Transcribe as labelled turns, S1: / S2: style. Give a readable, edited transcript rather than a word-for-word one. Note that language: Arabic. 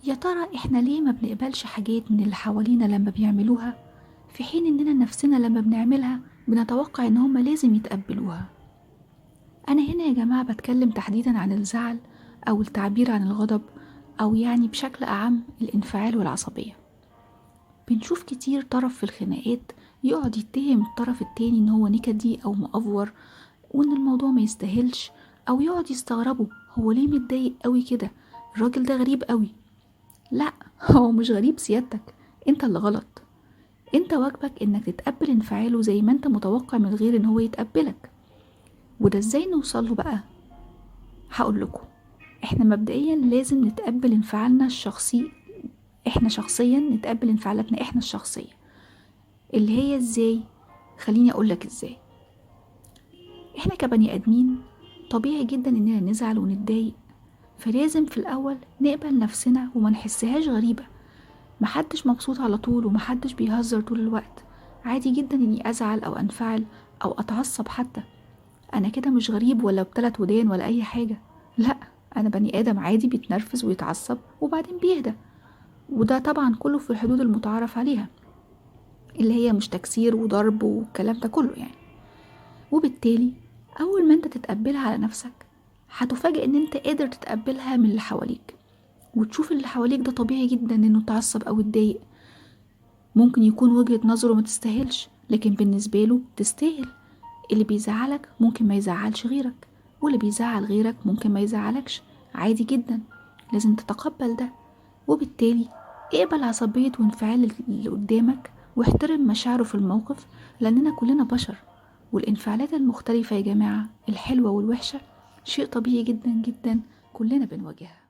S1: يا ترى احنا ليه ما بنقبلش حاجات من اللي حوالينا لما بيعملوها، في حين اننا نفسنا لما بنعملها بنتوقع ان هما لازم يتقبلوها؟ انا هنا يا جماعة بتكلم تحديدا عن الزعل او التعبير عن الغضب، او يعني بشكل اعم الانفعال والعصبية. بنشوف كتير طرف في الخناقات يقعد يتهم الطرف التاني ان هو نكدي او مأفور، وان الموضوع ما يستاهلش، او يقعد يستغربه هو ليه متضايق قوي كده، الراجل ده غريب قوي. لا، هو مش غريب سيادتك، انت اللي غلط. انت واجبك انك تتقبل انفعاله زي ما انت متوقع من غير ان هو يتقبلك. وده ازاي نوصل له بقى؟ هقول لكم. احنا مبدئيا لازم نتقبل انفعالنا الشخصي، احنا شخصيا نتقبل انفعالاتنا احنا الشخصية. اللي هي ازاي؟ خليني اقولك ازاي. احنا كبني ادمين طبيعي جدا اننا نزعل ونتضايق، فلازم في الاول نقبل نفسنا وما نحسهاش غريبة. محدش مبسوط على طول ومحدش بيهزر طول الوقت. عادي جدا اني ازعل او انفعل او اتعصب حتى. انا كده مش غريب ولا بتلات ودان ولا اي حاجة. لا، انا بني ادم عادي بيتنرفز ويتعصب وبعدين بيهدى. وده طبعا كله في الحدود المتعارف عليها، اللي هي مش تكسير وضرب والكلام ده كله يعني. وبالتالي اول ما انت تتقبلها على نفسك هتفاجئ ان انت قادر تتقبلها من اللي حواليك، وتشوف اللي حواليك ده طبيعي جدا انه تعصب او يتضايق. ممكن يكون وجهة نظره ما تستاهلش، لكن بالنسبة له تستاهل. اللي بيزعلك ممكن ما يزعلش غيرك، واللي بيزعل غيرك ممكن ما يزعلكش. عادي جدا، لازم تتقبل ده. وبالتالي اقبل عصبية وانفعال اللي قدامك، واحترم مشاعره في الموقف، لأننا كلنا بشر. والانفعالات المختلفة يا جماعة، الحلوة والوحشة، شيء طبيعي جدا جدا كلنا بنواجهها.